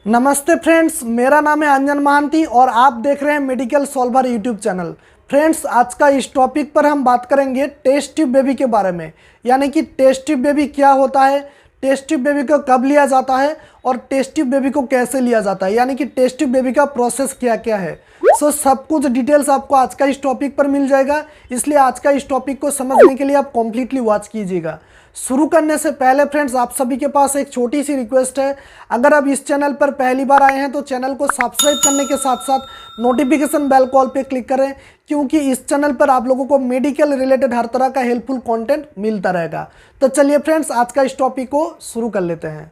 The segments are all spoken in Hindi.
नमस्ते फ्रेंड्स, मेरा नाम है अंजन महांती और आप देख रहे हैं medical solver YouTube channel. Friends, आज का इस टॉपिक पर हम बात करेंगे टेस्ट ट्यूब बेबी के बारे में, यानी कि टेस्ट ट्यूब बेबी क्या होता है, टेस्ट ट्यूब बेबी को कब लिया जाता है और टेस्ट ट्यूब बेबी को कैसे लिया जाता है, यानी कि टेस्ट ट्यूब बेबी का प्रोसेस क्या क्या है। सब कुछ डिटेल्स आपको आज का इस टॉपिक पर मिल जाएगा, इसलिए आज का इस टॉपिक को समझने के लिए आप कम्प्लीटली वॉच कीजिएगा। शुरू करने से पहले फ्रेंड्स, आप सभी के पास एक छोटी सी रिक्वेस्ट है। अगर आप इस चैनल पर पहली बार आए हैं तो चैनल को सब्सक्राइब करने के साथ साथ नोटिफिकेशन बेल कॉल पे क्लिक करें, क्योंकि इस चैनल पर आप लोगों को मेडिकल रिलेटेड हर तरह का हेल्पफुल कंटेंट मिलता रहेगा। तो चलिए फ्रेंड्स, आज का इस टॉपिक को शुरू कर लेते हैं।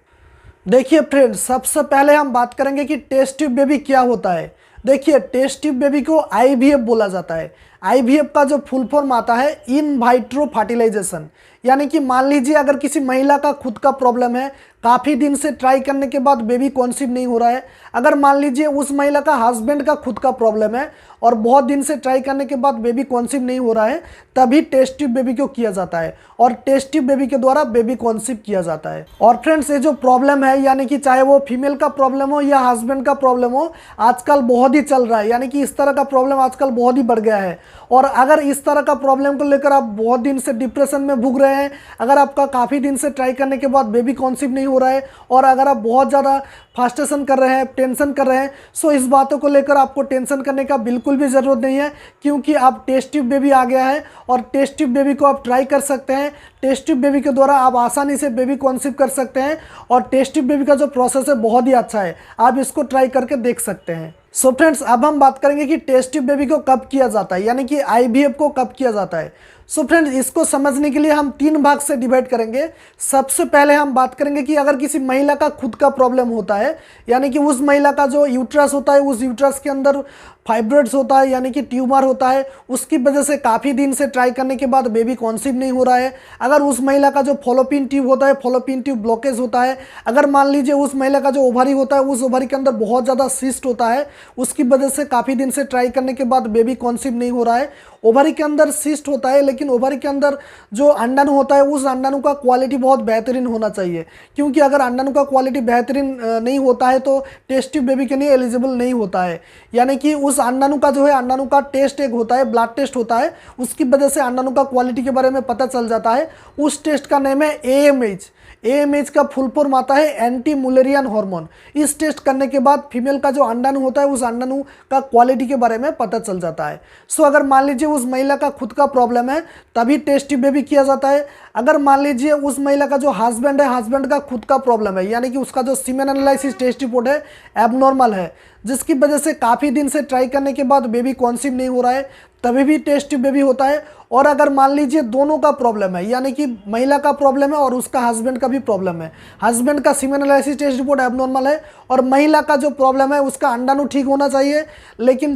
देखिए फ्रेंड्स, सबसे पहले हम बात करेंगे कि टेस्ट ट्यूब बेबी क्या होता है। देखिए, टेस्ट ट्यूब बेबी को आईवीएफ बोला जाता है। आईवीएफ का जो फुल फॉर्म आता है इन वाइट्रो फर्टिलाइजेशन, यानी कि मान लीजिए अगर किसी महिला का खुद का प्रॉब्लम है, काफ़ी दिन से ट्राई करने के बाद बेबी कॉन्सीव नहीं हो रहा है। अगर मान लीजिए उस महिला का हस्बैंड का खुद का प्रॉब्लम है और बहुत दिन से ट्राई करने के बाद बेबी कॉन्सीव नहीं हो रहा है, तभी टेस्ट ट्यूब बेबी को किया जाता है और टेस्ट ट्यूब बेबी के द्वारा बेबी कॉन्सीव किया जाता है। और फ्रेंड्स, ये जो प्रॉब्लम है, यानी कि चाहे वो फीमेल का प्रॉब्लम हो या हस्बैंड का प्रॉब्लम हो, आजकल बहुत ही चल रहा है, यानी कि इस तरह का प्रॉब्लम आजकल बहुत ही बढ़ गया है। और अगर इस तरह का प्रॉब्लम को लेकर आप बहुत दिन से डिप्रेशन में भुग रहे हैं, अगर आपका काफ़ी दिन से ट्राई करने के बाद बेबी कॉन्सीव नहीं हो रहा है और अगर आप बहुत ज़्यादा फ्रस्ट्रेशन कर रहे हैं, टेंशन कर रहे हैं, सो इस बातों को लेकर आपको टेंशन करने का बिल्कुल भी ज़रूरत नहीं है, क्योंकि आप टेस्ट ट्यूब बेबी आ गया है और टेस्ट ट्यूब बेबी को आप ट्राई कर सकते हैं। टेस्ट ट्यूब बेबी के द्वारा आप आसानी से बेबी कॉन्सीव कर सकते हैं और टेस्ट ट्यूब बेबी का जो प्रोसेस है बहुत ही अच्छा है, आप इसको ट्राई करके देख सकते हैं। सो फ्रेंड्स, अब हम बात करेंगे कि टेस्ट ट्यूब बेबी को कब किया जाता है, यानी कि आईवीएफ को कब किया जाता है। सो फ्रेंड्स, इसको समझने के लिए हम 3 भाग से डिवाइड करेंगे। सबसे पहले हम बात करेंगे कि अगर किसी महिला का खुद का प्रॉब्लम होता है, यानी कि उस महिला का जो यूट्रस होता है, उस यूट्रस के अंदर फाइब्रॉइड्स होता है, यानी कि ट्यूमर होता है, उसकी वजह से काफ़ी दिन से ट्राई करने के बाद बेबी कॉन्सीव नहीं हो रहा है। अगर उस महिला का जो फॉलोपिन ट्यूब होता है, फॉलोपिन ट्यूब ब्लॉकेज होता है, अगर मान लीजिए उस महिला का जो ओवरी होता है, उस ओवरी के अंदर बहुत ज़्यादा सिस्ट होता है, उसकी वजह से काफ़ी दिन से ट्राई करने के बाद बेबी कॉन्सीव नहीं हो रहा है। ओवरी के अंदर सिस्ट होता है, लेकिन ओवरी के अंदर जो अंडाणु होता है, उस अंडाणु का क्वालिटी बहुत बेहतरीन होना चाहिए, क्योंकि अगर अंडाणु का क्वालिटी बेहतरीन नहीं होता है तो टेस्ट ट्यूब बेबी के लिए एलिजिबल नहीं होता है। यानी कि उस अंडाणु का जो है, अंडाणु का टेस्ट एक होता है, ब्लड टेस्ट होता है, उसकी वजह से अंडाणु का क्वालिटी के बारे में पता चल जाता है। उस टेस्ट का नेम है एएमएच। एएमएच का फुल फॉर्म आता है एंटी मुलेरियन हार्मोन। इस टेस्ट करने के बाद फीमेल का जो अंडाणु होता है, उस अंडाणु का क्वालिटी के बारे में पता चल जाता है। सो अगर मान लीजिए उस महिला का खुद का प्रॉब्लम है, तभी टेस्ट ट्यूब बेबी किया जाता है। अगर मान लीजिए उस महिला का जो हस्बैंड है, हस्बैंड का खुद का प्रॉब्लम है, यानी कि उसका जो सीमेन एनालिसिस टेस्ट रिपोर्ट है एबनॉर्मल है, जिसकी वजह से काफ़ी दिन से ट्राई करने के बाद बेबी कॉन्सीव नहीं हो रहा है, तभी भी टेस्ट ट्यूब बेबी होता है। और अगर मान लीजिए दोनों का प्रॉब्लम है, यानी कि महिला का प्रॉब्लम है और उसका हस्बैंड का भी प्रॉब्लम है, हस्बैंड का semen analysis test report abnormal है और महिला का जो प्रॉब्लम है उसका अंडाणु ठीक होना चाहिए, लेकिन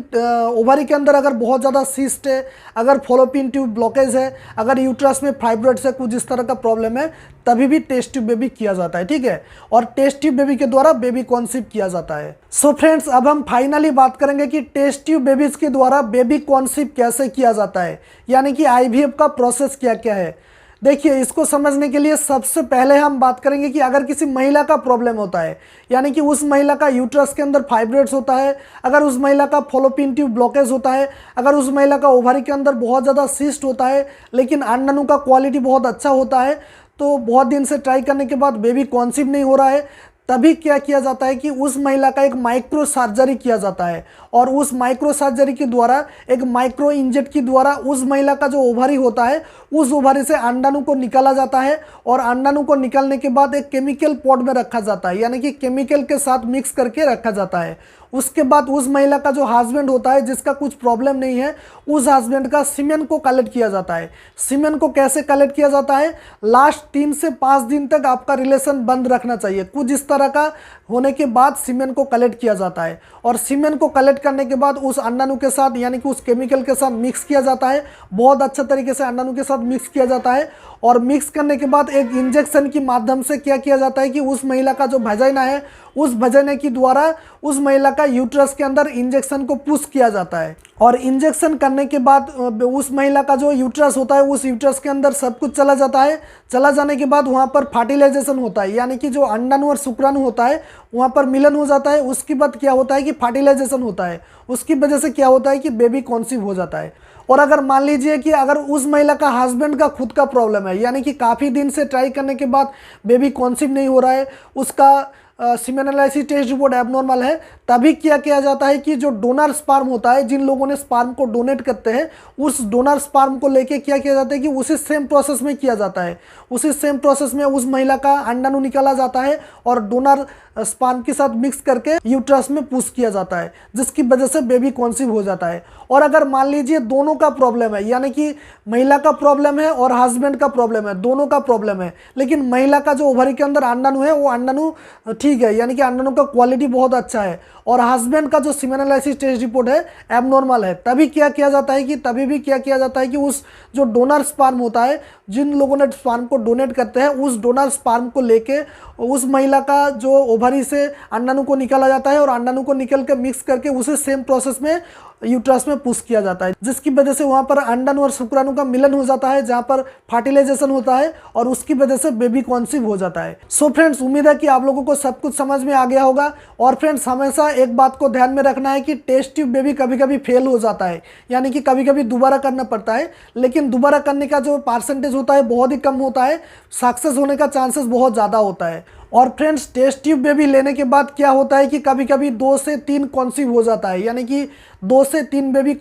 ओवरी के अंदर अगर बहुत ज़्यादा सिस्ट है, अगर फॉलोपिन ट्यूब ब्लॉकेज है, अगर यूट्रस में फाइब्रॉइड्स है, कुछ इस तरह का प्रॉब्लम है, तभी भी टेस्ट ट्यूब बेबी किया जाता है, ठीक है। और टेस्ट ट्यूब बेबी के द्वारा बेबी कॉन्सीव किया जाता है। सो फ्रेंड्स, अब हम फाइनली बात करेंगे कि टेस्ट ट्यूब बेबीज के द्वारा बेबी कॉन्सीव कैसे किया जाता है, यानी कि आईवीएफ का प्रोसेस क्या क्या है। देखिए, इसको समझने के लिए सबसे पहले हम बात करेंगे कि अगर किसी महिला का प्रॉब्लम होता है, यानी कि उस महिला का यूट्रस के अंदर फाइब्रॉइड्स होता है, अगर उस महिला का फॉलोपिन ट्यूब ब्लॉकेज होता है, अगर उस महिला का ओवरी के अंदर बहुत ज़्यादा सिस्ट होता है, लेकिन अंडाणु का क्वालिटी बहुत अच्छा होता है, तो बहुत दिन से ट्राई करने के बाद बेबी कॉन्सीव नहीं हो रहा है, तभी क्या किया जाता है कि उस महिला का एक माइक्रो सर्जरी किया जाता है और उस माइक्रो सर्जरी के द्वारा, एक माइक्रो इंजेक्ट के द्वारा उस महिला का जो ओवरी होता है, उस ओवरी से अंडाणु को निकाला जाता है और अंडाणु को निकालने के बाद एक केमिकल पॉट में रखा जाता है, यानी कि केमिकल के साथ मिक्स करके रखा जाता है। उसके बाद उस महिला का जो हस्बैंड होता है, जिसका कुछ प्रॉब्लम नहीं है, उस हस्बैंड का सीमेन को कलेक्ट किया जाता है। सीमेन को कैसे कलेक्ट किया जाता है? लास्ट 3 से 5 दिन तक आपका रिलेशन बंद रखना चाहिए, कुछ इस तरह का होने के बाद सीमेन को कलेक्ट किया जाता है और सीमेन को कलेक्ट करने के बाद उस अंडाणु के साथ, यानी कि उस केमिकल के साथ मिक्स किया जाता है। बहुत अच्छे तरीके से अंडाणु के साथ मिक्स किया जाता है और मिक्स करने के बाद एक इंजेक्शन के माध्यम से क्या किया जाता है कि उस महिला का जो वजाइना है, उस वजाइना के द्वारा उस महिला का यूट्रस के अंदर इंजेक्शन को पुश किया जाता है और इंजेक्शन करने के बाद उस महिला का जो यूट्रस होता है उस यूट्रस के अंदर सब कुछ चला जाता है। चला जाने के बाद वहाँ पर फर्टिलाइजेशन होता है, यानी कि जो अंडाणु और शुक्राणु होता है वहाँ पर मिलन हो जाता है। उसके बाद क्या होता है कि फर्टिलाइजेशन होता है, उसकी वजह से क्या होता है कि बेबी कॉन्सीव हो जाता है। और अगर मान लीजिए कि अगर उस महिला का हस्बैंड का खुद का प्रॉब्लम है, यानी कि काफ़ी दिन से ट्राई करने के बाद बेबी कॉन्सीव नहीं हो रहा है, उसका semen analysis test report abnormal है, तभी क्या किया जाता है कि जो डोनर स्पर्म होता है, जिन लोगों ने स्पर्म को डोनेट करते हैं, उस डोनर स्पर्म को लेके क्या किया जाता है कि उसी सेम प्रोसेस में किया जाता है। उसी सेम प्रोसेस में उस महिला का अंडाणु निकाला जाता है और डोनर स्पर्म के साथ मिक्स करके यूट्रस में पुश किया जाता है, जिसकी वजह से बेबी कॉन्सीव हो जाता है। और अगर मान लीजिए दोनों का प्रॉब्लम है, यानी कि महिला का प्रॉब्लम है और हस्बैंड का प्रॉब्लम है, दोनों का प्रॉब्लम है, लेकिन महिला का जो ओवरी के अंदर अंडाणु है वो अंडाणु ठीक है, यानी कि अंडाणु का क्वालिटी बहुत अच्छा है, और हस्बैंड का जो सीमेन एनालिसिस टेस्ट रिपोर्ट है एबनॉर्मल है, तभी क्या किया जाता है कि उस जो डोनर स्पर्म होता है, जिन लोगों ने स्पर्म को डोनेट करते हैं, उस डोनर स्पर्म को लेके उस महिला का जो ओवरी से अंडाणु को निकाला जाता है और अंडाणु को निकल के मिक्स करके उसे सेम प्रोसेस में यूट्रस में पुश किया जाता है, जिसकी वजह से वहाँ पर अंडाणु और शुक्राणु का मिलन हो जाता है, जहाँ पर फर्टिलाइजेशन होता है और उसकी वजह से बेबी कॉन्सीव हो जाता है। सो फ्रेंड्स, उम्मीद है कि आप लोगों को सब कुछ समझ में आ गया होगा। और फ्रेंड्स, हमेशा एक बात को ध्यान में रखना है कि टेस्ट ट्यूब बेबी कभी कभी फेल हो जाता है, यानी कि कभी कभी दोबारा करना पड़ता है, लेकिन दोबारा करने का जो परसेंटेज होता है बहुत ही कम होता है, सक्सेस होने का चांसेस बहुत ज़्यादा होता है। और फ्रेंड्स, टेस्ट ट्यूब बेबी लेने के बाद क्या होता है कि कभी कभी 2 से 3 कॉन्सीव हो जाता है, यानी कि 2 से 3 बेबी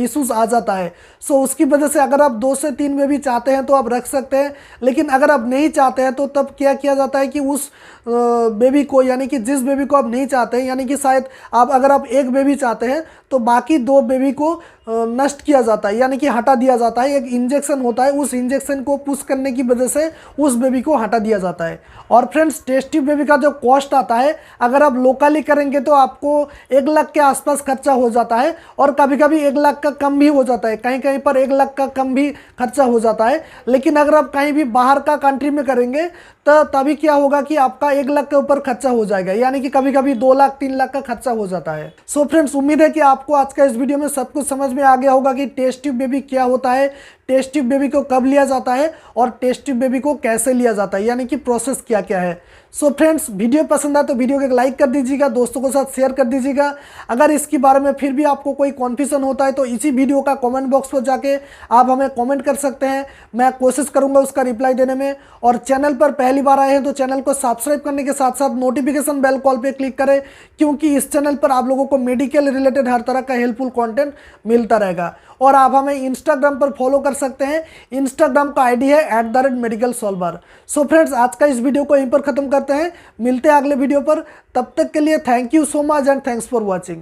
इशूज़ आ जाता है। सो उसकी वजह से अगर आप 2 से 3 बेबी चाहते हैं तो आप रख सकते हैं, लेकिन अगर आप नहीं चाहते हैं तो तब क्या किया जाता है कि उस बेबी को, यानी कि जिस बेबी को आप नहीं चाहते हैं, यानी कि शायद अगर आप एक बेबी चाहते हैं तो बाकी 2 बेबी को नष्ट किया जाता है, यानी कि हटा दिया जाता है। एक इंजेक्शन होता है, उस इंजेक्शन को पुश करने की वजह से उस बेबी को हटा दिया जाता है। और फ्रेंड्स, टेस्ट ट्यूब बेबी का जो कॉस्ट आता है, अगर आप लोकली करेंगे तो आपको 1 लाख के आसपास खर्चा हो जाता है, और कभी कभी 1 लाख का कम भी हो जाता है, कहीं कहीं पर 1 लाख का कम भी खर्चा हो जाता है। लेकिन अगर आप कहीं भी बाहर का कंट्री में करेंगे तो तभी क्या होगा कि आपका 1 लाख के ऊपर खर्चा हो जाएगा, यानी कि कभी कभी 2 लाख 3 लाख का खर्चा हो जाता है। सो फ्रेंड्स, उम्मीद है कि आपको आज का इस वीडियो में सब कुछ समझ में आ गया होगा कि टेस्ट ट्यूब बेबी क्या होता है, टेस्ट ट्यूब बेबी को कब लिया जाता है और टेस्ट ट्यूब बेबी को कैसे लिया जाता है, यानी कि प्रोसेस क्या क्या है। सो फ्रेंड्स, वीडियो पसंद आए तो वीडियो को एक लाइक कर दीजिएगा, दोस्तों के साथ शेयर कर दीजिएगा। अगर इसके बारे में फिर भी आपको कोई कन्फ्यूजन होता है तो इसी वीडियो का कमेंट बॉक्स पर जाके आप हमें कमेंट कर सकते हैं, मैं कोशिश करूंगा उसका रिप्लाई देने में। और चैनल पर पहली बार आए हैं तो चैनल को सब्सक्राइब करने के साथ साथ नोटिफिकेशन बेल कॉल पे क्लिक करें, क्योंकि इस चैनल पर आप लोगों को मेडिकल रिलेटेड हर तरह का हेल्पफुल कंटेंट मिलता रहेगा। और आप हमें इंस्टाग्राम पर फॉलो कर सकते हैं, इंस्टाग्राम का आईडी है @medicalsolver। सो फ्रेंड्स, आज का इस वीडियो को यहीं पर ख़त्म करते हैं, मिलते हैं अगले वीडियो पर। तब तक के लिए thank you so much and thanks for watching.